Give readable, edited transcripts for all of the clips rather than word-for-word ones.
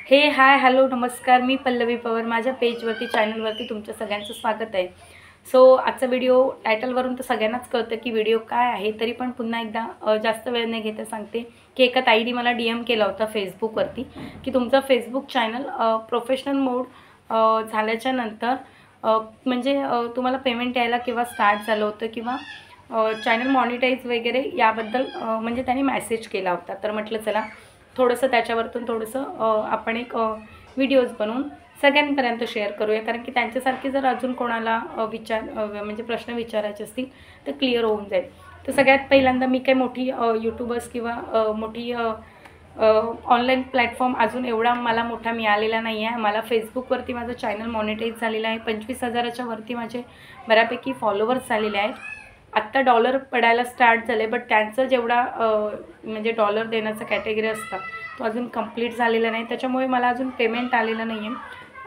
हे hi hello नमस्कार, मी पल्लवी पवार. माझ्या पेजवरती चॅनलवरती तुमचं सगळ्यांचं स्वागत आहे. सो आजचा व्हिडिओ टायटलवरून तर सगळ्यांनाच कळतं की व्हिडिओ काय आहे, तरी पण पुन्हा एकदा जास्त वेळ न घेता सांगते की एका ताईने मला DM केला होता फेसबुकवरती की तुमचा फेसबुक चॅनल प्रोफेशनल मोड झाल्याच्या नंतर म्हणजे तुम्हाला पेमेंट यायला किंवा स्टार्ट झालं होतं किंवा चॅनल मॉनिटाईज वगैरे याबद्दल म्हणजे त्यांनी मेसेज केला होता. तर म्हटलं चला थोडंसं त्याच्यावरतून थोडंसं आपण एक व्हिडिओज बनवून सगळ्यांपर्यंत शेअर करूया, कारण की त्यांच्यासारखे जर अजून कोणाला म्हणजे प्रश्न विचारायचे असतील तर क्लिअर होऊन जाईल. तर सगळ्यात पहिल्यांदा मी काही मोठी यूट्यूबर्स किंवा मोठी ऑनलाईन प्लॅटफॉर्म अजून एवढा मला मोठा मिळालेला नाही आहे. मला फेसबुकवरती माझं चॅनल मॉनिटाईज झालेलं आहे. 25,000च्या वरती माझे बऱ्यापैकी फॉलोवर्स झालेले आहेत. आत्ता डॉलर पडायला स्टार्ट झाले, बट त्यांचं जेवढा म्हणजे डॉलर देण्याचा कॅटेगरी असता तो अजून कंप्लीट झालेला नाही. त्याच्यामुळे मला अजून पेमेंट आलेलं नाही आहे.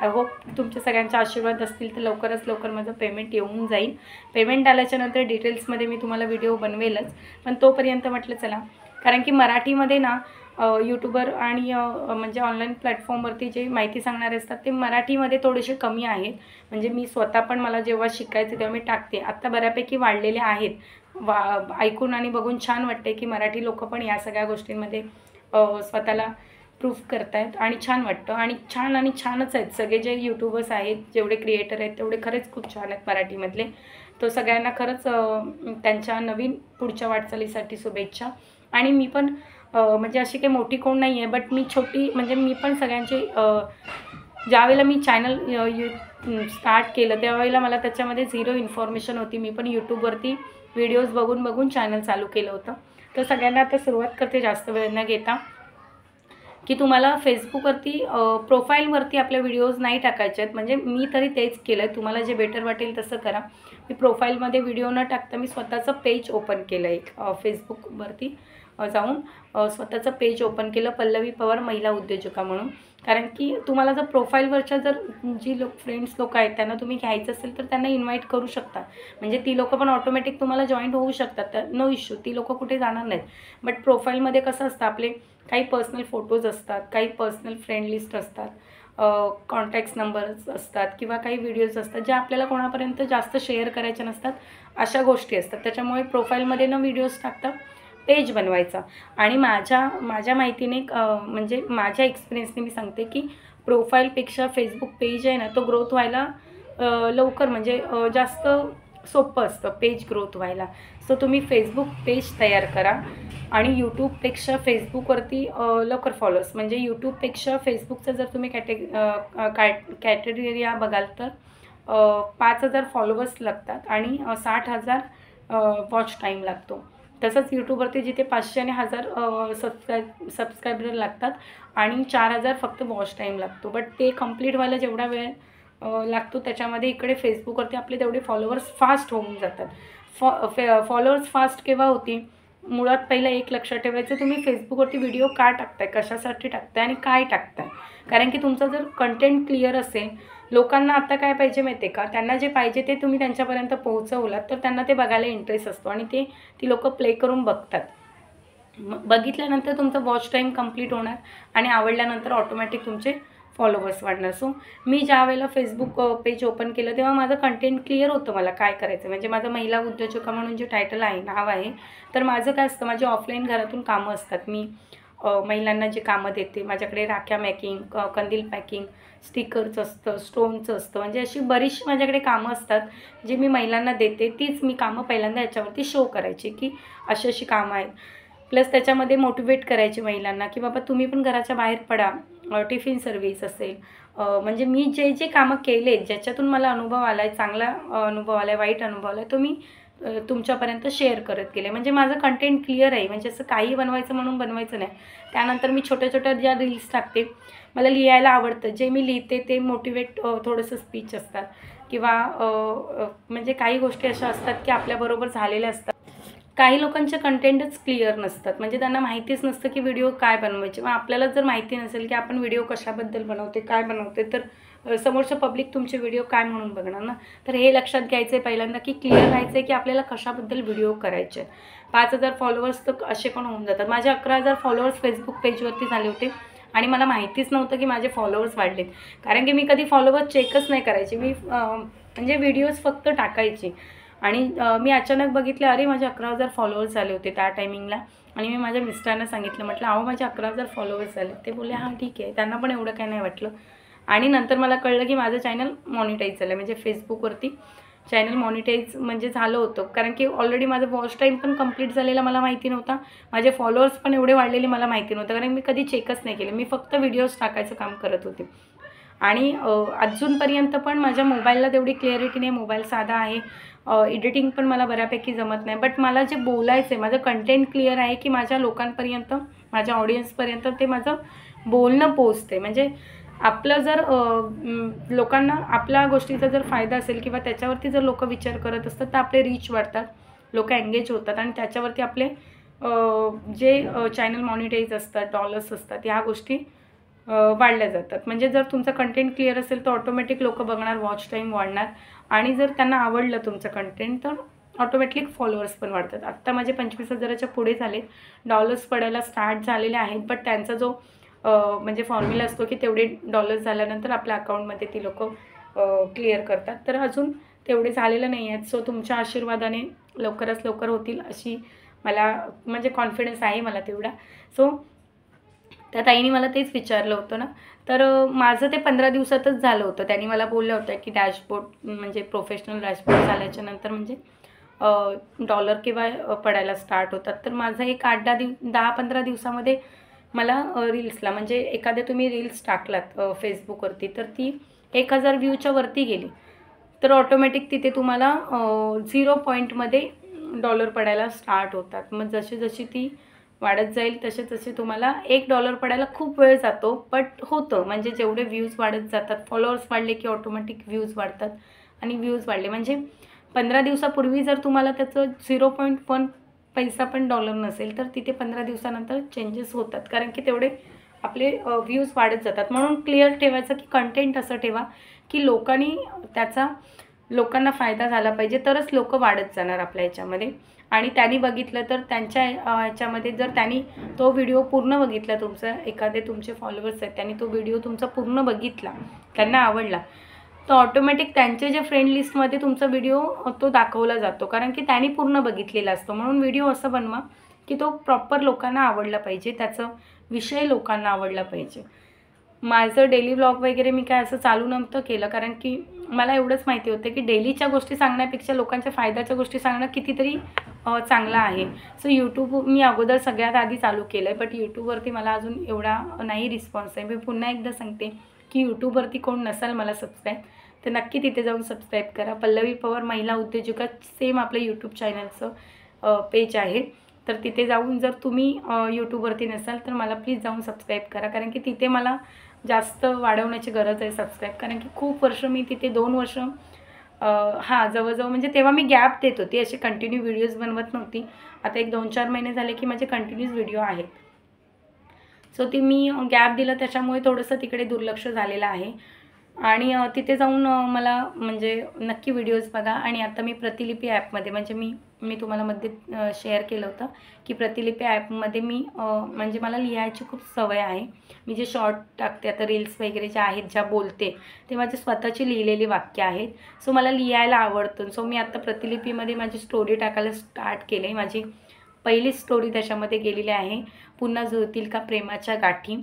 आय होप तुमचे सगळ्यांचे आशीर्वाद असतील तर लवकरच लवकर माझं पेमेंट येऊन जाईल. पेमेंट आल्याच्यानंतर डिटेल्समध्ये मी तुम्हाला व्हिडिओ बनवेलच, पण तोपर्यंत म्हटलं चला, कारण की मराठीमध्ये ना यूट्यूबर आणि म्हणजे ऑनलाईन प्लॅटफॉर्मवरती जे माहिती सांगणारे असतात ते मराठीमध्ये थोडेसे कमी आहेत. म्हणजे मी स्वतः पण मला जेव्हा शिकायचं तेव्हा मी टाकते. आत्ता बऱ्यापैकी वाढलेले आहेत. ऐकून आणि बघून छान वाटते की मराठी लोक पण या सगळ्या गोष्टींमध्ये स्वतःला प्रूफ करतायत आणि छान वाटतं. आणि छानच आहेत सगळे जे यूट्यूबर्स आहेत, जेवढे क्रिएटर आहेत तेवढे खरेच खूप छान आहेत मराठीमधले. तो सगळ्यांना खरंच त्यांच्या नवीन पुढच्या वाटचालीसाठी शुभेच्छा. आणि मी पण म्हणजे अशी काही मोठी कोण नाही आहे, बट मी छोटी, म्हणजे मी पण सगळ्यांची ज्यावेळेला मी चॅनल स्टार्ट केलं त्यावेळेला मला त्याच्यामध्ये झिरो इन्फॉर्मेशन होती. मी पण यूट्यूबवरती व्हिडिओज बघून चॅनल चालू केलं होतं. तर सगळ्यांना आता सुरुवात करते जास्त वेळ न घेता, की तुम्हाला फेसबुकवरती प्रोफाईलवरती आपल्या व्हिडिओज नाही टाकायचे आहेत. म्हणजे मी तरी तेच केलं आहे. तुम्हाला जे बेटर वाटेल तसं करा. मी प्रोफाईलमध्ये व्हिडिओ न टाकता मी स्वतःचं पेज ओपन केलं एक फेसबुकवरती जाऊन स्वतःचं पेज ओपन केलं, पल्लवी पवार महिला उद्योजका म्हणून. कारण की तुम्हाला जर प्रोफाईलवरच्या जर जी फ्रेंड्स लोक आहेत त्यांना तुम्ही घ्यायचं असेल तर त्यांना इन्व्हाइट करू शकता. म्हणजे ती लोकं पण ऑटोमॅटिक तुम्हाला जॉईंट होऊ शकतात, तर नो इश्यू, ती लोकं कुठे जाणार नाहीत. बट प्रोफाईलमध्ये कसं असतं, आपले काही पर्सनल फोटोज असतात, काही पर्सनल फ्रेंड लिस्ट असतात, कॉन्टॅक्ट्स नंबर्स असतात किंवा काही व्हिडिओज असतात ज्या आपल्याला कोणापर्यंत जास्त शेअर करायच्या नसतात, अशा गोष्टी असतात. त्याच्यामुळे प्रोफाईलमध्ये न व्हिडिओज टाकता पेज बनवायचा. आणि माझ्या माहितीने म्हणजे माझ्या एक्सपिरियन्सने मी सांगते की प्रोफाईलपेक्षा फेसबुक पेज आहे ना, तो ग्रोथ व्हायला लवकर, म्हणजे जास्त सोपं असतं पेज ग्रोथ व्हायला. सो तुम्ही फेसबुक पेज तयार करा. आणि यूट्यूबपेक्षा फेसबुकवरती लवकर फॉलोअर्स, म्हणजे यूट्यूबपेक्षा फेसबुकचं जर तुम्ही कॅटेगरी बघाल तर 5,000 फॉलोअर्स लागतात आणि 60,000 वॉच टाईम लागतो. तसंच यूट्यूबवरती जिथे 500 आणि 1000 सबस्क्रायबर लागतात आणि 4000 फक्त वॉच टाईम लागतो. बट ते कंप्लीट व्हायला जेवढा वेळ लागतो त्याच्यामध्ये इकडे फेसबुकवरती आपले तेवढे फॉलोअर्स फास्ट होऊन जातात. फॉलोअर्स फास्ट केव्हा होती? मुळात पहिलं एक लक्षात ठेवायचं, तुम्ही फेसबुकवरती व्हिडिओ का टाकताय, कशासाठी टाकताय आणि काय टाकताय. कारण की तुमचा जर कंटेंट क्लिअर असेल, लोकांना आता काय पाहिजे माहिती आहे का, त्यांना जे पाहिजे ते तुम्ही त्यांच्यापर्यंत पोहोचवलात तर त्यांना ते बघायला इंटरेस्ट असतो आणि ती लोकं प्ले करून बघतात. बघितल्यानंतर तुमचं वॉच टाईम कंप्लीट होणार आणि आवडल्यानंतर ऑटोमॅटिक तुमचे फॉलोवर्स वाढणार. सो मी ज्या वेळेला फेसबुक पेज ओपन केलं तेव्हा माझं कंटेंट क्लिअर होतं, मला काय करायचं. म्हणजे माझं महिला उद्योजका म्हणून जे टायटल आहे, नाव आहे, तर माझं काय असतं, माझे ऑफलाईन घरातून कामं असतात. मी महिलांना जे कामं देते, माझ्याकडे राख्या मॅकिंग, कंदील पॅकिंग, स्टिकर्स असतं, स्टोनचं असतं, म्हणजे अशी बरीचशी माझ्याकडे कामं असतात जे मी महिलांना देते. तीच मी कामं पहिल्यांदा याच्यावरती शो करायची की अशी कामं आहेत. प्लस त्याच्यामध्ये मोटिवेट करायचे महिलांना की बाबा तुम्ही पण घराच्या बाहेर पडा. टिफिन सर्व्हिस असेल, म्हणजे मी जे कामं केले, ज्याच्यातून मला अनुभव आला आहे, चांगला अनुभव आला आहे, वाईट अनुभव आला आहे, तो मी तुमच्यापर्यंत शेअर करत गेले. म्हणजे माझं कंटेंट क्लिअर आहे, म्हणजे असं काही बनवायचं म्हणून बनवायचं नाही. त्यानंतर मी छोट्या ज्या रील्स टाकते, मला लिहायला आवडतं, जे मी लिहिते ते मोटिवेट थोडंसं स्पीच असतात किंवा म्हणजे काही गोष्टी अशा असतात की आपल्याबरोबर झालेल्या असतात. काही लोकांचे कंटेंटच क्लिअर नसतात, म्हणजे त्यांना माहितीच नसतं की व्हिडिओ काय बनवायचे. मग आपल्याला जर माहिती नसेल की आपण व्हिडिओ कशाबद्दल बनवते, काय बनवते, तर समोरचं पब्लिक तुमचे व्हिडिओ काय म्हणून बघणार ना. तर हे लक्षात घ्यायचं आहे पहिल्यांदा की क्लिअर राहायचं आहे की आपल्याला कशाबद्दल व्हिडिओ करायचे. 5,000 फॉलोअर्स तर असे पण होऊन जातात. माझे 11,000 फॉलोअर्स फेसबुक पेजवरती झाले होते आणि मला माहितीच नव्हतं की माझे फॉलोअर्स वाढलेत, कारण की मी कधी फॉलोअर्स चेकच नाही करायचे. मी म्हणजे व्हिडिओज फक्त टाकायचे आणि मी अचानक बघितले, अरे माझे 11,000 फॉलोअर्स झाले होते त्या टायमिंगला. आणि मी माझ्या मिस्टरांना सांगितलं, म्हटलं अहो माझे 11,000 फॉलोअर्स झाले. ते बोलले हां ठीक आहे. त्यांना पण एवढं काय नाही वाटलं. आणि नंतर मला कळलं की माझं चॅनल मॉनिटाईज झालं, म्हणजे फेसबुकवरती चॅनल मॉनिटाईज म्हणजे झालं होतं. कारण की ऑलरेडी माझं वॉच टाईम पण कंप्लीट झालेला मला माहिती नव्हता, माझे फॉलोअर्स पण एवढे वाढलेले मला माहिती नव्हतं, कारण मी कधी चेकच नाही केलं. मी फक्त व्हिडिओज टाकायचं काम करत होते. आणि अजूनपर्यंत पण माझ्या मोबाईलला तेवढी क्लिअरिटी नाही, मोबाईल साधा आहे, एडिटिंग पण मला बऱ्यापैकी जमत नाही. बट मला जे बोलायचं आहे, माझं कंटेंट क्लिअर आहे की माझ्या लोकांपर्यंत, माझ्या ऑडियन्सपर्यंत ते माझं बोलणं पोचते. म्हणजे आपलं जर लोकांना आपल्या गोष्टीचा जर फायदा असेल किंवा त्याच्यावरती जर लोक विचार करत असतात तर आपले रीच वाढतात, लोक एंगेज होतात आणि त्याच्यावरती आपले जे चॅनल मॉनिटाईज असतात, डॉलर्स असतात, ह्या गोष्टी वाढल्या जातात. म्हणजे जर तुमचं कंटेंट क्लिअर असेल तर ऑटोमॅटिक लोक बघणार, वॉच टाईम वाढणार आणि जर त्यांना आवडलं तुमचं कंटेंट तर ऑटोमॅटिक फॉलोअर्स पण वाढतात. आत्ता माझे 25,000च्या पुढे झालेत, डॉलर्स पडायला स्टार्ट झालेले आहेत. बट त्यांचा जो म्हणजे फॉर्म्युला असतो की तेवढे डॉलर्स झाल्यानंतर आपल्या अकाउंटमध्ये ती लोक क्लिअर करतात. तर अजून तेवढे झालेलं नाही आहेत. सो तुमच्या आशीर्वादाने लवकरात लवकर होतील अशी मला म्हणजे कॉन्फिडन्स आहे मला तेवढा. सो त्या ताईने मला तेच विचारलं होतं ना, तर माझं ते 15 दिवसातच झालं होतं. त्यांनी मला बोललं होतं की डॅशबोर्ड म्हणजे प्रोफेशनल डॅशबोर्ड झाल्याच्या नंतर म्हणजे डॉलर किंवा पडायला स्टार्ट होतात. तर माझं एक 10-15 दिवसामध्ये मला रील्सला म्हणजे एखाद्या तुम्ही रील्स टाकलात फेसबुकवरती तर ती 1,000 व्ह्यूच्या वरती गेली तर ऑटोमॅटिक तिथे तुम्हाला 0 पॉईंटमध्ये डॉलर पडायला स्टार्ट होतात. मग जशी जशी ती वाढत जाईल तसे तसे तुम्हाला $1 पडायला खूप वेळ जातो, बट होतं. म्हणजे जेवढे व्ह्यूज वाढत जातात, फॉलोअर्स वाढले की ऑटोमॅटिक व्ह्यूज वाढतात आणि व्ह्यूज वाढले म्हणजे 15 दिवसापूर्वी जर तुम्हाला त्याचं 0.1 पैसा पण डॉलर नसेल तर तिथे 15 दिवसानंतर चेंजेस होतात, कारण की तेवढे आपले व्ह्यूज वाढत जातात. म्हणून क्लिअर ठेवायचं की कंटेंट असं ठेवा की लोकांना फायदा झाला पाहिजे, तरच लोक वाढत जाणार आपल्या ह्याच्यामध्ये. आणि त्यांनी बघितलं तर त्यांच्या ह्याच्यामध्ये जर त्यांनी तो व्हिडिओ पूर्ण बघितला, तुमचा एखादे तुमचे फॉलोअर्स आहेत त्यांनी तो व्हिडिओ तुमचा पूर्ण बघितला, त्यांना आवडला, तर ऑटोमॅटिक त्यांचे जे फ्रेंड लिस्टमध्ये तुमचा व्हिडिओ तो दाखवला जातो, कारण की त्यांनी पूर्ण बघितलेला असतो. म्हणून व्हिडिओ असं बनवा की तो प्रॉपर लोकांना आवडला पाहिजे, त्याचा विषय लोकांना आवडला पाहिजे. माझं डेली व्लॉग वगैरे मी काय असं चालू नव्हतं केलं, कारण की मला एवढंच माहिती होतं की डेलीच्या गोष्टी सांगण्यापेक्षा लोकांच्या फायद्याच्या गोष्टी सांगणं कितीतरी चांगलं आहे. सो यूट्यूब मी अगोदर सगळ्यात आधी चालू केलं आहे, बट यूट्यूबवरती मला अजून एवढा नाही रिस्पॉन्स आहे. मी पुन्हा एकदा सांगते की यूट्यूबवरती कोण नसाल मला सबस्क्राईब तर नक्की तिथे जाऊन सबस्क्राईब करा. पल्लवी पवार महिला उद्योजिका सेम आपलं यूट्यूब चॅनलचं पेज आहे, तर तिथे जाऊन जर तुम्ही यूट्यूबवरती नसाल तर मला प्लीज जाऊन सबस्क्राईब करा, कारण की तिथे मला जास्त वाढवण्याची गरज आहे सबस्क्राईब. कारण की खूप वर्ष मी तिथे 2 वर्ष जवळजवळ म्हणजे तेव्हा मी गॅप देत होती, असे कंटिन्यू व्हिडिओज बनवत नव्हती. आता एक 2-4 महिने झाले की माझे कंटिन्यूस व्हिडिओ आहेत. सो ती मी गॅप दिलं त्याच्यामुळे थोडंसं तिकडे दुर्लक्ष झालेलं आहे. आणि तिथे जाऊन मला म्हणजे नक्की व्हिडिओज बघा. आणि आता मी प्रतिलिपी ॲपमध्ये म्हणजे मी तुम्हाला मध्ये शेअर केलं होतं की प्रतिलिपी ॲपमध्ये मी म्हणजे मला लिहायची खूप सवय आहे. मी जे शॉर्ट टाकते आता रील्स वगैरे ज्या आहेत, ज्या बोलते ते माझे स्वतःची लिहिलेली वाक्य आहेत. सो मला लिहायला आवडतं. सो मी आता प्रतिलिपीमध्ये माझी स्टोरी टाकायला स्टार्ट केले. माझी पहिली स्टोरी त्याच्यामध्ये गेलेली आहे, पुन्हा जुळतील का प्रेमाच्या गाठी.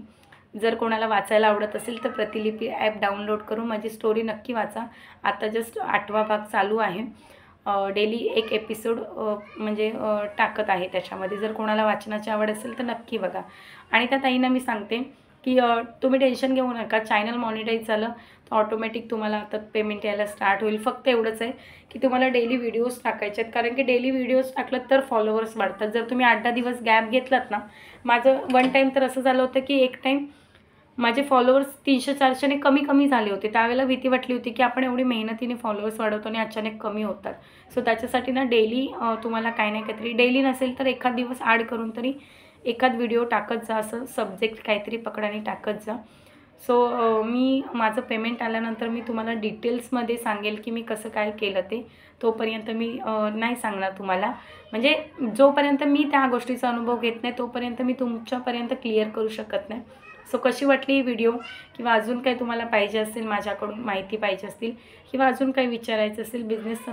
जर कोणाला वाचायला आवडत असेल तर प्रतिलिपी ॲप डाउनलोड करून माझी स्टोरी नक्की वाचा. आता जस्ट 8वा भाग चालू आहे. डेली एक एपिसोड म्हणजे टाकत आहे त्याच्यामध्ये. जर कोणाला वाचनाची आवड असेल तर नक्की बघा. आणि त्या ताईंना मी सांगते की तुम्ही टेन्शन घेऊ नका, चॅनल मॉनिटाईज झालं तर ऑटोमॅटिक तुम्हाला आता पेमेंट यायला स्टार्ट होईल. फक्त एवढंच आहे की तुम्हाला डेली व्हिडिओज टाकायचे आहेत, कारण की डेली व्हिडिओज टाकलं तर फॉलोअर्स वाढतात. जर तुम्ही 8-10 दिवस गॅप घेतलात ना, माझं वन टाईम तर असं झालं होतं की एक टाईम माझे फॉलोअर्स 300-400ने कमी झाले होते. त्यावेळेला भीती वाटली होती की आपण एवढी मेहनतीने फॉलोअर्स वाढवतो आणि अचानक कमी होतात. सो त्याच्यासाठी ना डेली तुम्हाला काही नाही काहीतरी, डेली नसेल तर एखाद दिवस ॲड करून तरी एखाद व्हिडिओ टाकत जा, असं सब्जेक्ट काहीतरी पकडाने टाकत जा. सो मी माझं पेमेंट आल्यानंतर मी तुम्हाला डिटेल्समध्ये सांगेल की मी कसं काय केलं ते. तोपर्यंत मी नाही सांगणार तुम्हाला, म्हणजे जोपर्यंत मी त्या गोष्टीचा अनुभव घेत नाही तोपर्यंत मी तुमच्यापर्यंत क्लिअर करू शकत नाही. सो कशी वाटली ही व्हिडिओ, किंवा अजून काही तुम्हाला पाहिजे असेल, माझ्याकडून माहिती पाहिजे असतील किंवा अजून काही विचारायचं असेल बिझनेस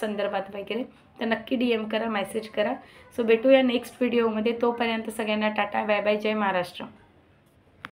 संदर्भात वगैरे, तर नक्की DM करा, मेसेज करा. सो भेटूया नेक्स्ट व्हिडिओमध्ये. तोपर्यंत सगळ्यांना टाटा, बाय बाय, जय महाराष्ट्र.